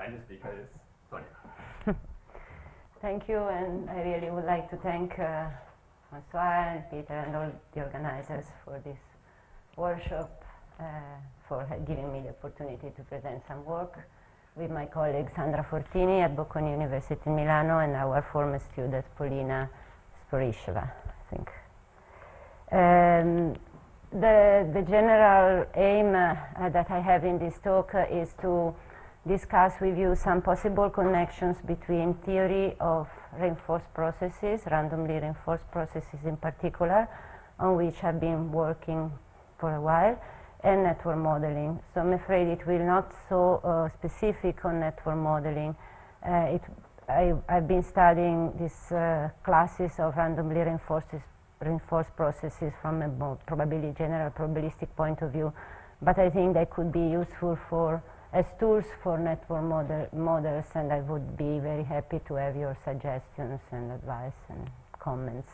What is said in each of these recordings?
and the speaker is Sonia. Thank you, and I really would like to thank François and Peter and all the organizers for this workshop, for giving me the opportunity to present some work with my colleague Sandra Fortini at Bocconi University in Milano and our former student Polina Sporisheva, I think. The general aim that I have in this talk is to discuss with you some possible connections between theory of reinforced processes, randomly reinforced processes in particular, on which I've been working for a while, and network modeling. So I'm afraid it will not so specific on network modeling. I've been studying these classes of randomly reinforced processes from a general probabilistic point of view, but I think they could be useful as tools for network models, and I would be very happy to have your suggestions and advice and comments.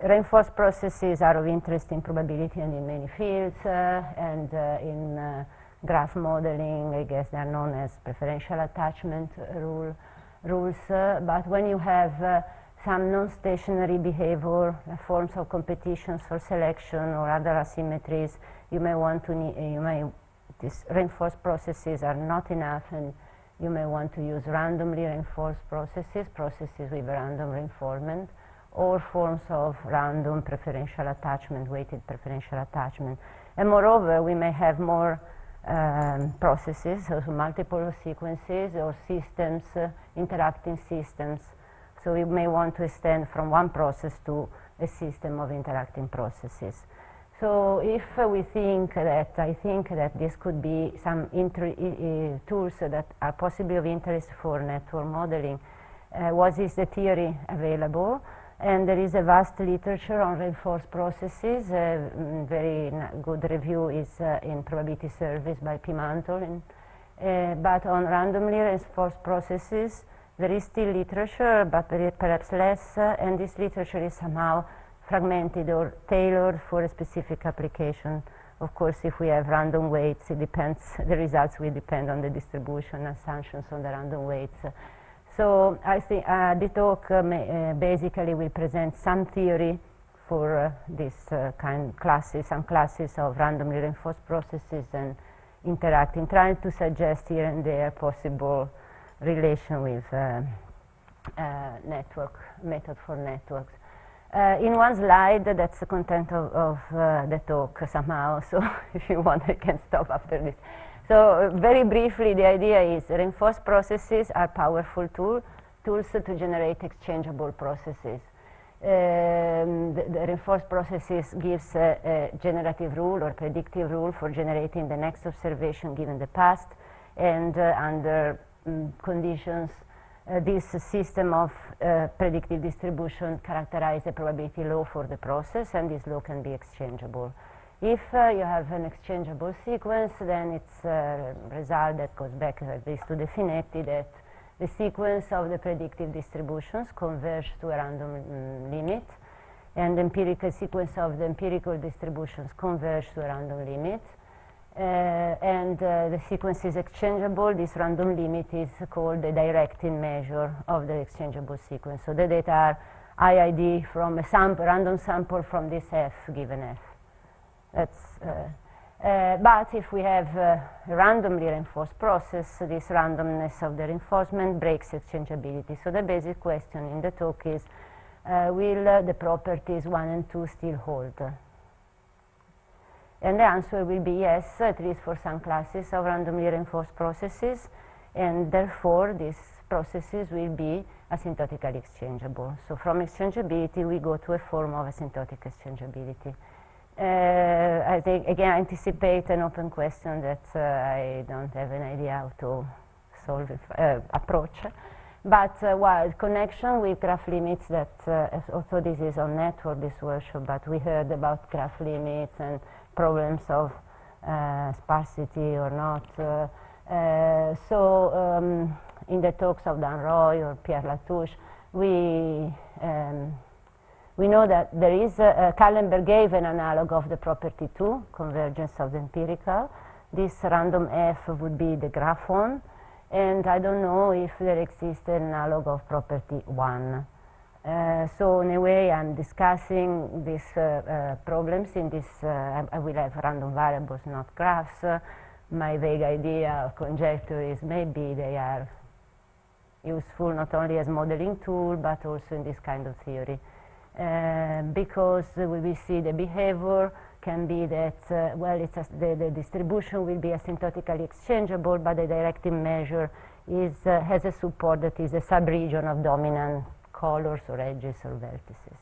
Reinforced processes are of interest in probability and in many fields, and in graph modeling, I guess they are known as preferential attachment rules, but when you have some non-stationary behavior, forms of competitions or selection or other asymmetries, you may want to these reinforced processes are not enough, and you may want to use randomly reinforced processes with random reinforcement, or forms of random preferential attachment, weighted preferential attachment. And moreover, we may have more processes, so multiple sequences or systems, interacting systems. So we may want to extend from one process to a system of interacting processes. So if I think that this could be some tools that are possibly of interest for network modeling. What is the theory available? And there is a vast literature on reinforced processes. Very good review is in Probability Service by P. Mantle. But on randomly reinforced processes, there is still literature, but perhaps less, and this literature is somehow fragmented or tailored for a specific application. Of course, if we have random weights, it depends, the results will depend on the distribution assumptions on the random weights. So I think the talk basically will present some theory for this some classes of randomly reinforced processes and interacting, trying to suggest here and there possible relation with method for networks. In one slide, that's the content of the talk somehow, so if you want I can stop after this. So very briefly, the idea is reinforced processes are powerful tools to generate exchangeable processes. The reinforced processes gives a generative rule or predictive rule for generating the next observation given the past, and under conditions this system of predictive distribution characterizes a probability law for the process, and this law can be exchangeable. If you have an exchangeable sequence, then it's a result that goes back at least to the Finetti that the sequence of the predictive distributions converge to a random limit, and the empirical sequence of the empirical distributions converge to a random limit. And the sequence is exchangeable. This random limit is called the directing measure of the exchangeable sequence. So the data are IID from a random sample from this F given F. That's, but if we have a randomly reinforced process, this randomness of the reinforcement breaks exchangeability. So the basic question in the talk is, will the properties 1 and 2 still hold? And the answer will be yes, at least for some classes of randomly reinforced processes, and therefore these processes will be asymptotically exchangeable. So from exchangeability we go to a form of asymptotic exchangeability. I think, again, I anticipate an open question that I don't have an idea how to solve approach. But while connection with graph limits, that also this is on network, this workshop, but we heard about graph limits and problems of sparsity or not. So in the talks of Dan Roy or Pierre Latouche, we know that there is Kallenberg gave an analog of the property 2, convergence of the empirical. This random F would be the graph one, and I don't know if there exists an analog of property 1. So in a way I'm discussing these problems in this, I will have random variables, not graphs. My vague idea of conjecture is maybe they are useful not only as modeling tool but also in this kind of theory. Because we will see the behavior can be that, well, the distribution will be asymptotically exchangeable, but the directive measure has a support that is a subregion of dominant colors or edges or vertices.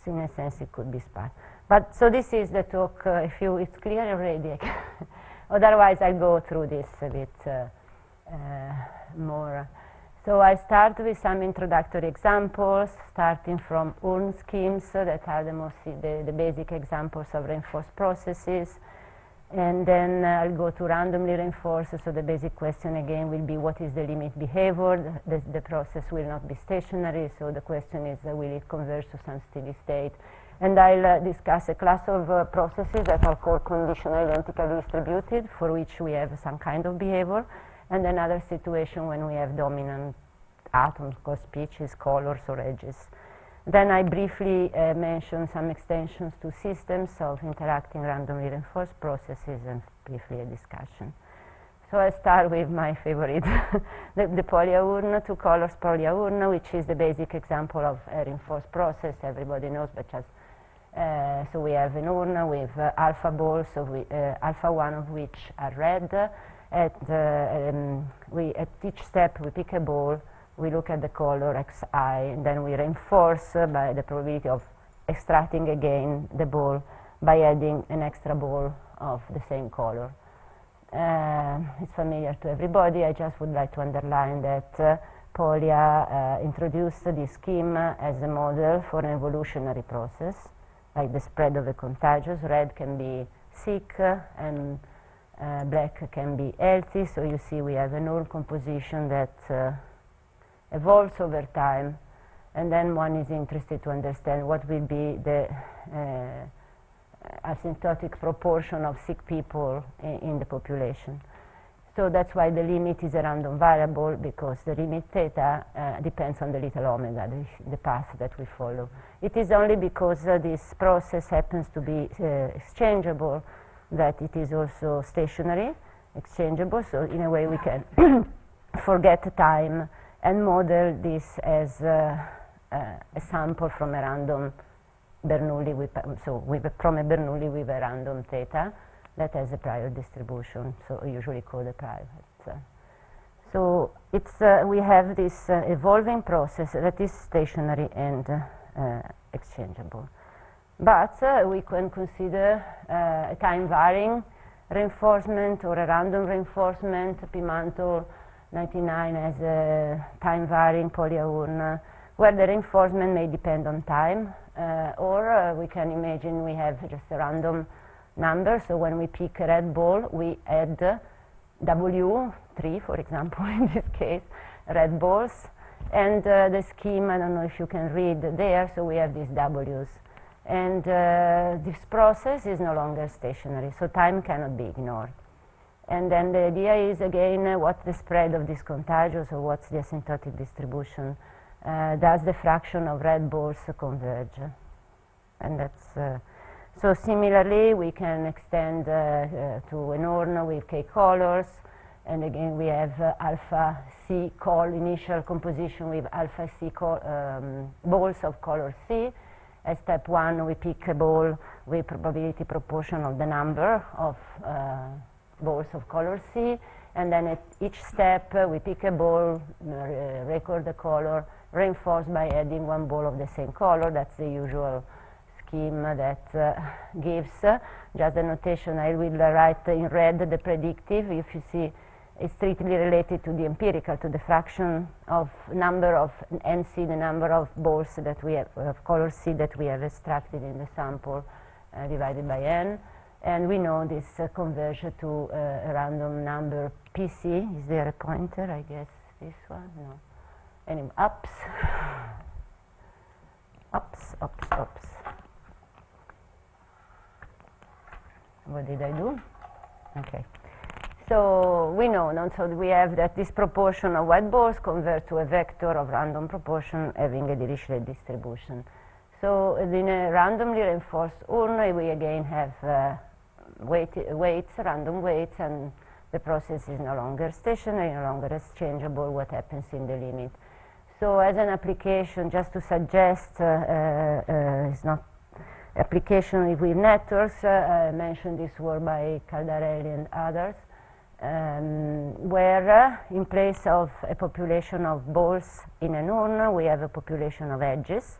So in a sense it could be sparse. But so this is the talk, it's clear already. Otherwise I'll go through this a bit more. So I start with some introductory examples, starting from urn schemes that are the basic examples of reinforced processes. And then I'll go to randomly reinforced, so the basic question again will be what is the limit behavior? The process will not be stationary, so the question is will it converge to some steady state? And I'll discuss a class of processes that are called conditionally identically distributed, for which we have some kind of behavior, and another situation when we have dominant atoms, called species, colors, or edges. Then I briefly mention some extensions to systems of interacting randomly reinforced processes and briefly a discussion. So I start with my favorite, the polyaurn, two colors polyaurn, which is the basic example of a reinforced process. Everybody knows, but just so we have an urn with alpha balls, alpha 1 of which are red. At each step we pick a ball, we look at the color xi, and then we reinforce by the probability of extracting again the ball by adding an extra ball of the same color. It's familiar to everybody. I just would like to underline that Polya introduced this scheme as a model for an evolutionary process, like the spread of a contagious. Red can be sick and black can be healthy, so you see we have an urn composition that evolves over time, and then one is interested to understand what will be the asymptotic proportion of sick people in the population. So that's why the limit is a random variable, because the limit theta depends on the little omega, the path that we follow. It is only because this process happens to be exchangeable that it is also stationary, exchangeable, so in a way we can forget time and model this as a sample from a random Bernoulli, from a Bernoulli with a random theta that has a prior distribution, so usually called a private. So we have this evolving process that is stationary and exchangeable. But we can consider a time-varying reinforcement or a random reinforcement. Pimanto 99 as a time-varying polyaurn, where the reinforcement may depend on time, or we can imagine we have just a random number, so when we pick a red ball, we add W3, for example, in this case, red balls, and the scheme, I don't know if you can read there, so we have these W's. And this process is no longer stationary, so time cannot be ignored. And then the idea is, again, what's the spread of this contagious, or what's the asymptotic distribution? Does the fraction of red balls converge? And that's, so similarly, we can extend to an urn with k colors, and again, we have alpha C initial composition with alpha C balls of color C. At step 1, we pick a ball with probability proportion of the number of balls of color C, and then at each step we pick a ball, record the color, reinforce by adding one ball of the same color. That's the usual scheme that gives just the notation. I will write in red the predictive. If you see, it's strictly related to the empirical, to the fraction of number of NC, the number of balls that we have, of color C that we have extracted in the sample divided by n. And we know this converges to a random number PC. Is there a pointer? I guess this one? No. Anyway, ups. What did I do? Okay. So we know, no? So we have that this proportion of white balls convert to a vector of random proportion having a Dirichlet distribution. So in a randomly reinforced urn, we again have weights, random weights, and the process is no longer stationary, no longer exchangeable. What happens in the limit? So as an application, just to suggest, it's not application with networks, I mentioned this work by Caldarelli and others, where in place of a population of balls in an urn, we have a population of edges.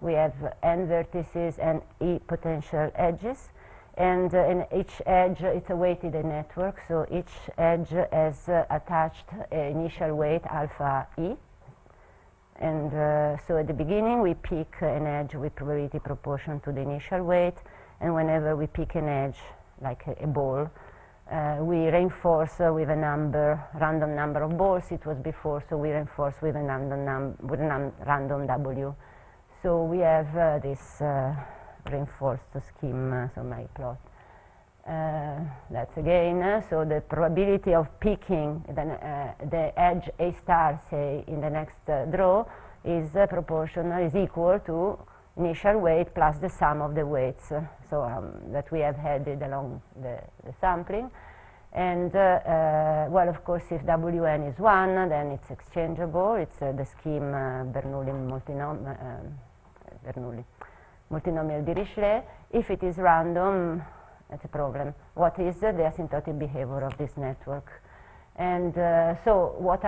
We have n vertices and e potential edges, and in each edge it's a weighted network, so each edge has attached an initial weight alpha e. And so at the beginning we pick an edge with probability proportion to the initial weight, and whenever we pick an edge, like a ball, we reinforce with a random number of balls it was before, so we reinforce with a random W. So we have this reinforced scheme, so my plot. That's again, so the probability of picking the edge A star, say, in the next draw is proportional, is equal to initial weight plus the sum of the weights, that we have added along the sampling. And well, of course, if Wn is 1, then it's exchangeable. It's the scheme Bernoulli multinomial Dirichlet. If it is random, that's a problem. What is the asymptotic behavior of this network? And so, what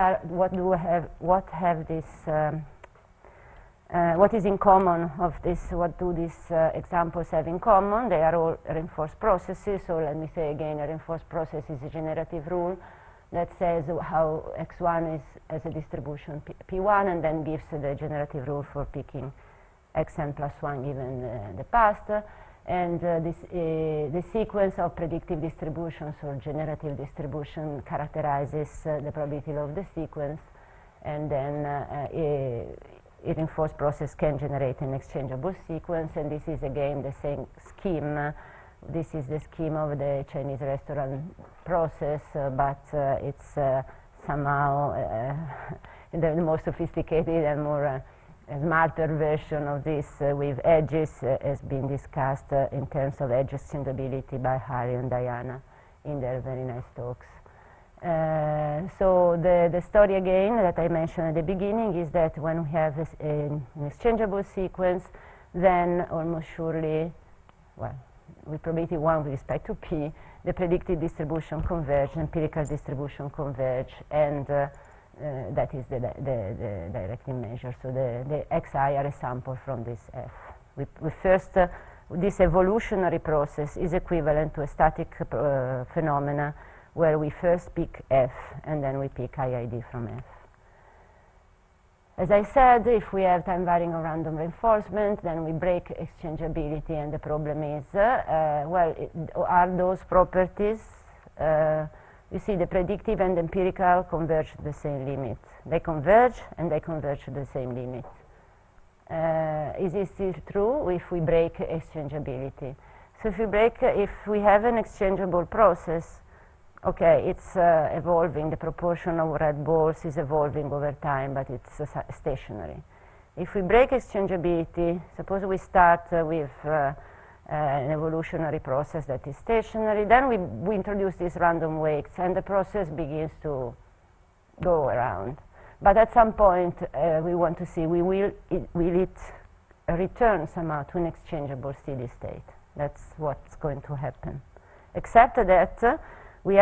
is in common of this? What do these examples have in common? They are all reinforced processes. So let me say again, a reinforced process is a generative rule that says how x1 is as a distribution p1, and then gives the generative rule for picking xn plus 1 given the past. And the sequence of predictive distributions or generative distribution characterizes the probability of the sequence, and then a reinforced process can generate an exchangeable sequence. And this is again the same scheme. This is the scheme of the Chinese restaurant process, but it's somehow the more sophisticated and more a smarter version of this with edges has been discussed in terms of edge exchangeability by Harry and Diana in their very nice talks. So the story again that I mentioned at the beginning is that when we have an exchangeable sequence, then almost surely, well, with probability 1 with respect to p, the predicted distribution converge, empirical distribution converge, and that is the directive measure. So the xi are a sample from this f. We first, this evolutionary process is equivalent to a static phenomena where we first pick f and then we pick IID from f. As I said, if we have time varying or random reinforcement, then we break exchangeability, and the problem is, well, are those properties you see, the predictive and empirical converge to the same limit. They converge and they converge to the same limit. Is this still true if we break exchangeability? So if we have an exchangeable process, okay, it's evolving, the proportion of red balls is evolving over time, but it's stationary. If we break exchangeability, suppose we start with an evolutionary process that is stationary, then we introduce these random weights and the process begins to go around. But at some point we want to see, will it return somehow to an exchangeable steady state? That's what's going to happen. Except that we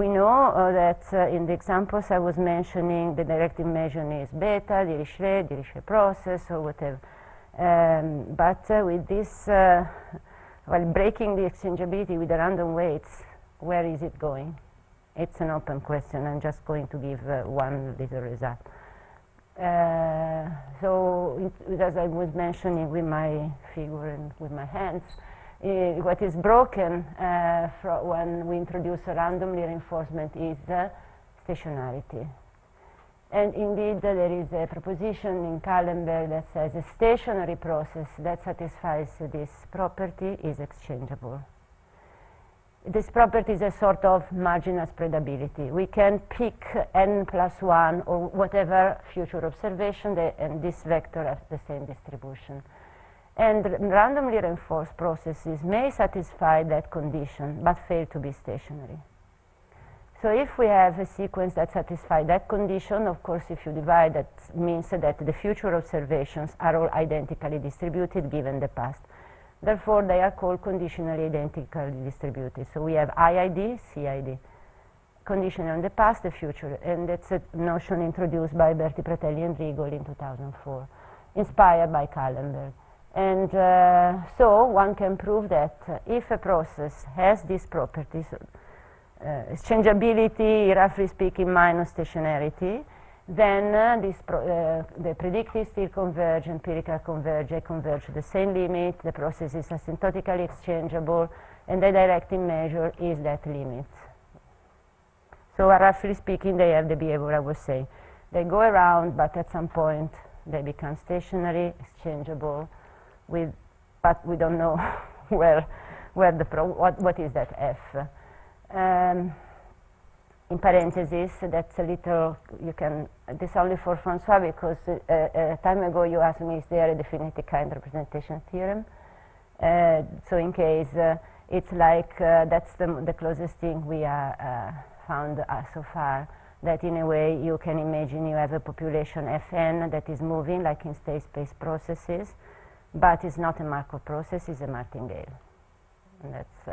know that in the examples I was mentioning, the directive measure is beta, Dirichlet process, or whatever. But with this, while breaking the exchangeability with the random weights, where is it going? It's an open question. I'm just going to give one little result. So, as I was mentioning with my figure and with my hands, what is broken when we introduce a randomly reinforcement is stationarity. And indeed, there is a proposition in Kallenberg that says a stationary process that satisfies this property is exchangeable. this property is a sort of marginal spreadability. We can pick n plus 1 or whatever future observation, and this vector has the same distribution. And randomly reinforced processes may satisfy that condition, but fail to be stationary. So if we have a sequence that satisfies that condition, of course, if you divide, that means that the future observations are all identically distributed given the past. Therefore, they are called conditionally identically distributed. So we have IID, CID, conditional on the past, the future, and that's a notion introduced by Berti Pratelli and Rigol in 2004, inspired by Kallenberg. And so one can prove that if a process has these properties, exchangeability, roughly speaking, minus stationarity, then the predictive still converge, empirical converge, they converge to the same limit, the process is asymptotically exchangeable, and the directing measure is that limit. So roughly speaking, they have the behavior I was saying. They go around, but at some point they become stationary, exchangeable, but we don't know where what is that F. In parentheses, that's a little, this only for François, because a time ago you asked me, is there a definite kind representation theorem? So in case, it's like, that's the closest thing we found so far, that in a way you can imagine you have a population Fn that is moving, like in state-space processes, but it's not a Markov process, it's a martingale. And that's,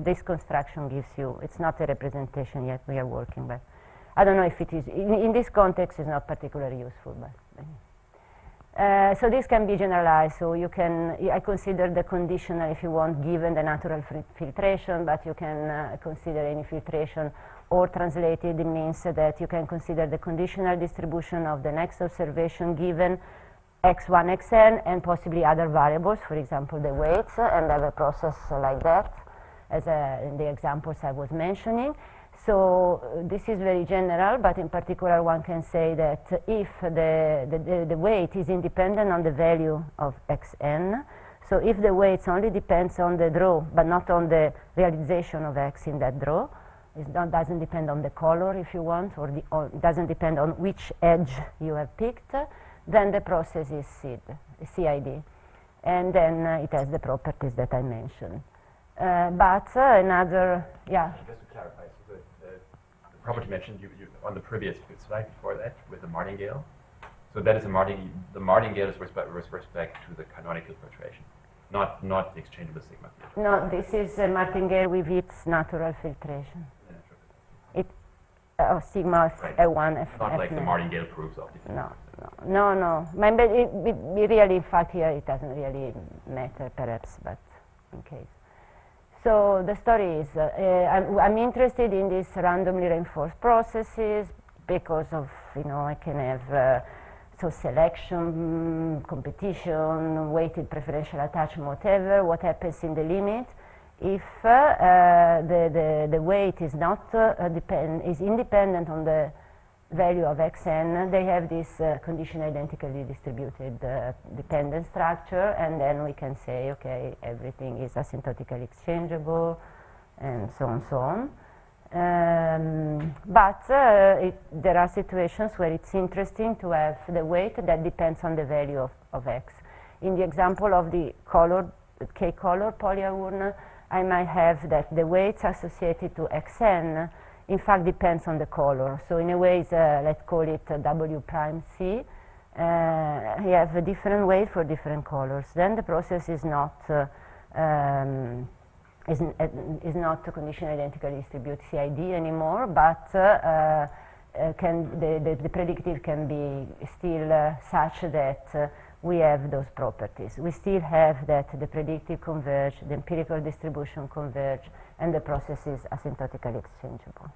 this construction gives you, it's not a representation yet we are working, but I don't know if it is, in this context it's not particularly useful, but so this can be generalized, so you can, I consider the conditional, if you want, given the natural filtration, but you can consider any filtration, or translated, it means that you can consider the conditional distribution of the next observation given x1, xn, and possibly other variables, for example, the weights, and have a process like that, as in the examples I was mentioning. So this is very general, but in particular one can say that if the weight is independent on the value of xn, so if the weights only depends on the draw, but not on the realization of x in that draw, it doesn't depend on the color, if you want, or it doesn't depend on which edge you have picked, then the process is CID, and then it has the properties that I mentioned. But another, yeah. Just to clarify, so the property mentioned you on the previous slide before that with the martingale. So that is the martingale is with respect to the canonical filtration, not the exchangeable sigma filtration. No, this is a martingale with its natural filtration. Sigma right. F1, F. Not F like the martingale proofs of the No. Maybe it really, in fact, here it doesn't really matter, perhaps, but in case. So the story is, I'm interested in these randomly reinforced processes because of, I can have so selection, competition, weighted preferential attachment, whatever, what happens in the limit. If the weight is not is independent on the value of xn, they have this condition identically distributed dependent structure, and then we can say, okay, everything is asymptotically exchangeable, and so on. But there are situations where it's interesting to have the weight that depends on the value of x. In the example of the k-color polyurn, I might have that the weights associated to xn in fact depends on the color. So in a way, let's call it W prime C. You have a different weight for different colors. Then the process is not conditionally identically distributed CID anymore, but the predictive can be still such that we have those properties. We still have that the predictive converge, the empirical distribution converge, and the process is asymptotically exchangeable.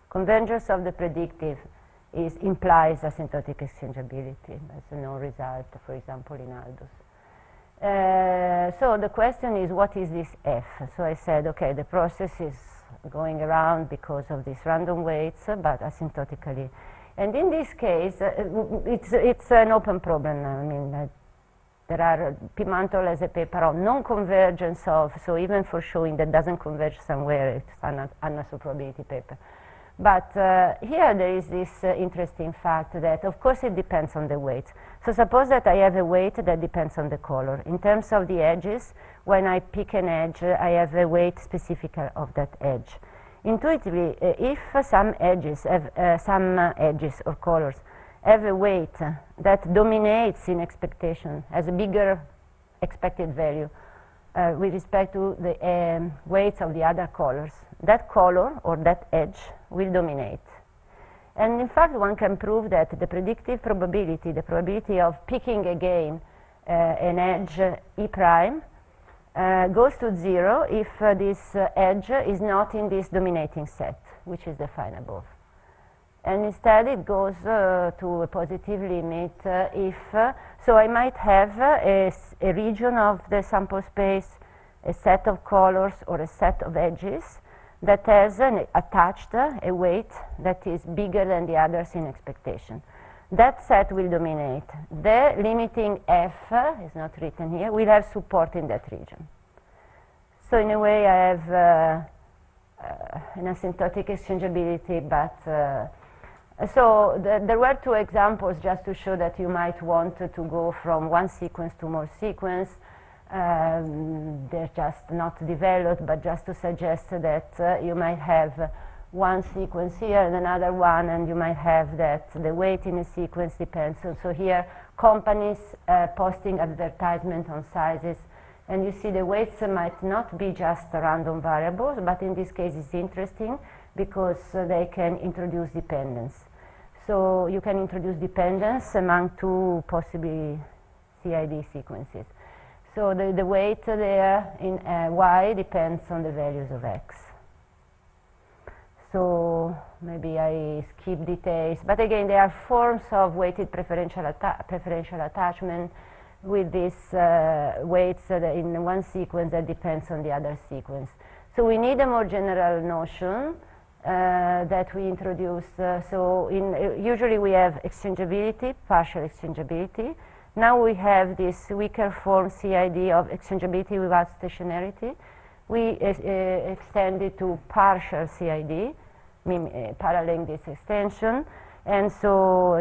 Convergence of the predictive implies asymptotic exchangeability. That's a no result, for example, in Aldous. So the question is, what is this F? So I said, okay, the process is going around because of these random weights, but asymptotically. And in this case, it's an open problem. I mean, There are, Pimentel has a paper on non-convergence of, so even for showing that doesn't converge somewhere, it's an anisoprobability paper. But here there is this interesting fact that, of course, it depends on the weights. So suppose that I have a weight that depends on the color. In terms of the edges, when I pick an edge, I have a weight specific of that edge. Intuitively, if some edges or colors have a weight that dominates in expectation, has a bigger expected value with respect to the weights of the other colors, that color or that edge will dominate. And in fact, one can prove that the predictive probability, the probability of picking again an edge E prime, goes to 0 if this edge is not in this dominating set, which is defined above. And instead it goes to a positive limit if, so I might have a region of the sample space, a set of colors or a set of edges that has attached a weight that is bigger than the others in expectation. That set will dominate. The limiting f, is not written here, will have support in that region. So in a way I have an asymptotic exchangeability, but so there were two examples just to show that you might want to go from one sequence to more sequence. They're just not developed, but just to suggest that you might have one sequence here and another one, and you might have that the weight in a sequence depends. So here, companies posting advertisement on sizes, and you see the weights might not be just random variables, but in this case it's interesting because they can introduce dependence. So you can introduce dependence among two possibly CID sequences. So the weight there in y depends on the values of x. So maybe I skip details, but again there are forms of weighted preferential attachment with these weights in one sequence that depends on the other sequence. So we need a more general notion that we introduce. Usually we have exchangeability, partial exchangeability. Now we have this weaker form CID of exchangeability without stationarity. We extend it to partial CID, paralleling this extension. And so,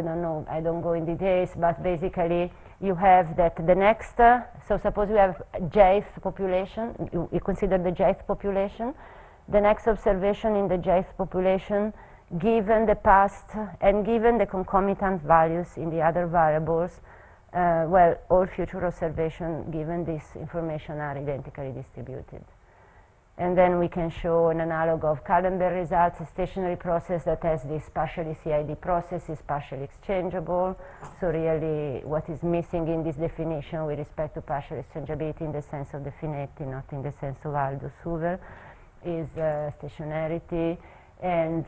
I don't go in details, but basically you have that the next, so suppose you have jth population, you consider the jth population. The next observation in the jth population, given the past and given the concomitant values in the other variables, all future observations given this information are identically distributed. And then we can show an analog of Kallenberg results, a stationary process that has this partially CID process is partially exchangeable. So really what is missing in this definition with respect to partial exchangeability in the sense of the Finetti, not in the sense of Aldous-Hoover, is stationarity. And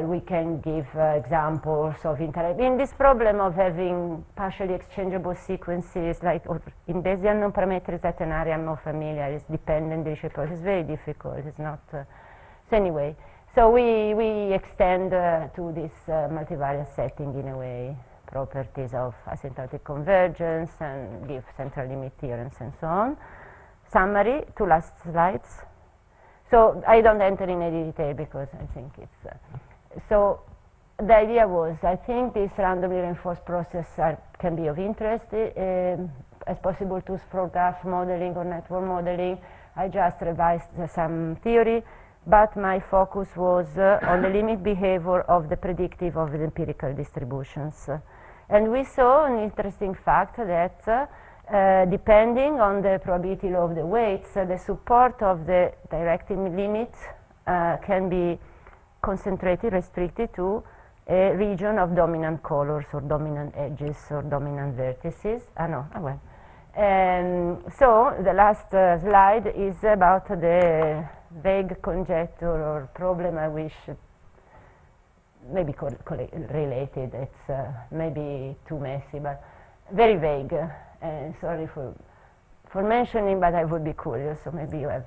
we can give examples of in this problem of having partially exchangeable sequences, like in Bayesian non-parametric that an area I'm more familiar is dependent Dirichlet process. It's very difficult. It's not. So anyway, so we extend to this multivariate setting in a way properties of asymptotic convergence and give central limit theorems and so on. Summary, two last slides. So I don't enter in any detail because I think it's... so the idea was, I think this randomly reinforced process can be of interest as possible tools for graph modeling or network modeling. I just revised some theory, but my focus was on the limit behavior of the predictive of the empirical distributions. And we saw an interesting fact that depending on the probability law of the weights, the support of the directed limit can be concentrated, restricted to a region of dominant colors or dominant edges or dominant vertices. So the last slide is about the vague conjecture or problem I wish maybe related. It's maybe too messy, but very vague. Sorry for mentioning, but I would be curious, so maybe you have.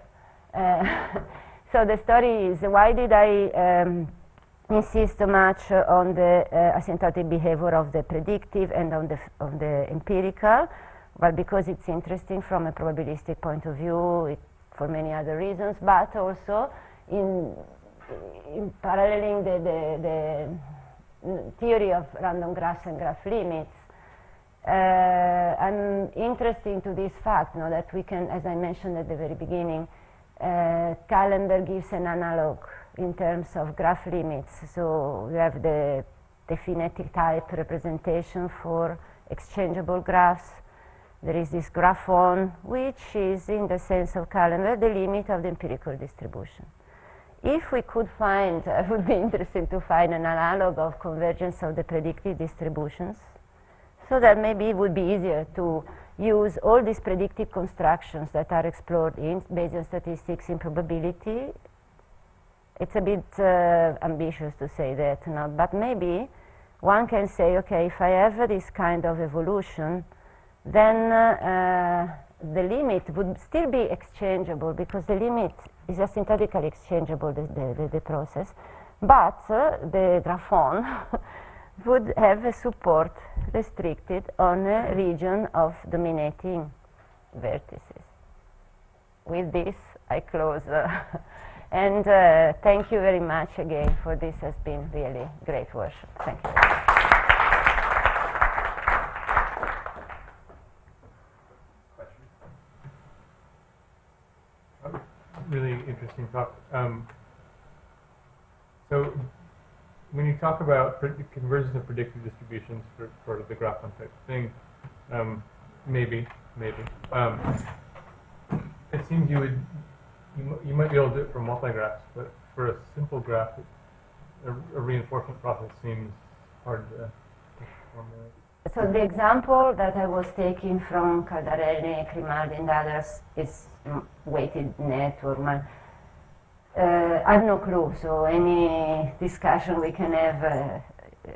So the story is, why did I insist so much on the asymptotic behavior of the predictive and on the empirical? Well, because it's interesting from a probabilistic point of view, for many other reasons, but also in paralleling the theory of random graphs and graph limits. I'm interested to this fact, that we can, as I mentioned at the very beginning, Kallenberg gives an analog in terms of graph limits. So we have the phonetic type representation for exchangeable graphs. There is this graphon, which is, in the sense of Kallenberg, the limit of the empirical distribution. If we could find, it would be interesting to find an analog of convergence of the predictive distributions, so that maybe it would be easier to use all these predictive constructions that are explored in Bayesian statistics in probability. It's a bit ambitious to say that, but maybe one can say, okay, if I have this kind of evolution, then the limit would still be exchangeable, because the limit is asymptotically exchangeable, the process, but the graphon would have a support restricted on a region of dominating vertices. With this, I close. And thank you very much again for this. Has been really great workshop. Thank you. Really interesting talk. So when you talk about convergence of predictive distributions for the graphon type thing, maybe, it seems you might be able to do it for multigraphs, but for a simple graph, a reinforcement process seems hard to formulate. So the example that I was taking from Caldarelli, Grimaldi, and others is weighted net or I have no clue. So any discussion we can have,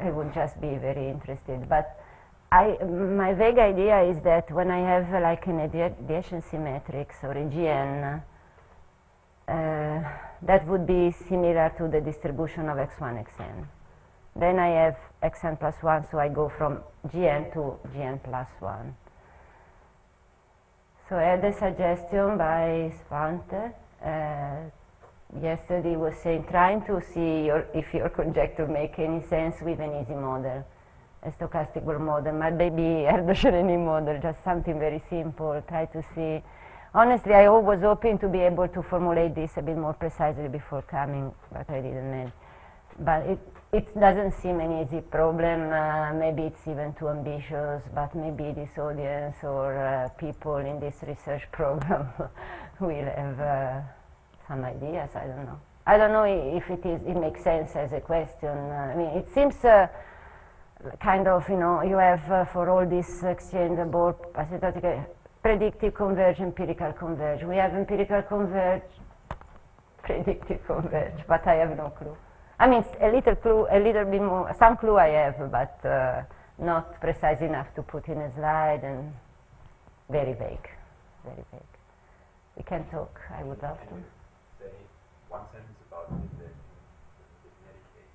I would just be very interested. But my vague idea is that when I have like an adjacency matrix or a GN, that would be similar to the distribution of x1, xn. Then I have xn plus 1, so I go from Gn to Gn plus 1. So I had a suggestion by Svante. Yesterday was saying, trying to see if your conjecture make any sense with an easy model, a stochastic Bohr model, but maybe Erdős-Rényi model, just something very simple, try to see. Honestly, I was hoping to be able to formulate this a bit more precisely before coming, but I didn't manage. But it doesn't seem an easy problem. Maybe it's even too ambitious, but maybe this audience or people in this research program will have some ideas. I don't know. I don't know if it makes sense as a question. I mean, it seems kind of, you have for all this exchangeable asymptotic predictive converge, empirical converge. We have empirical converge, predictive converge, but I have no clue. I mean, a little clue, a little bit more, some clue I have, but not precise enough to put in a slide, and very vague, very vague. We can talk, I would love to. Say one sentence about in the genetic case,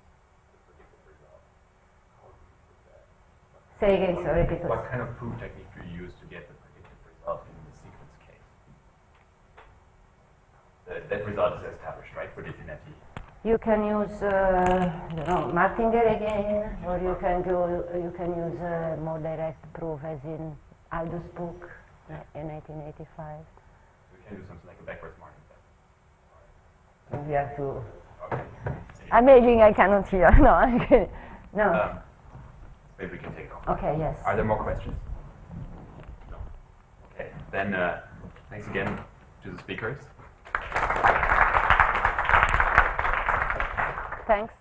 the predicted result. How do you put that? Say again, sorry, because... What kind of proof technique do you use to get the predicted result in the sequence case? That result is established, right, for definity? You can use, Martinger again, or you can use a more direct proof, as in Aldo's book in 1985. We can do something like a backwards Martin then. We have to. Okay. I'm aging, I cannot hear. No, I'm kidding. No. Maybe we can take off. Okay, yes. Are there more questions? No. Okay, then thanks again to the speakers. Thanks.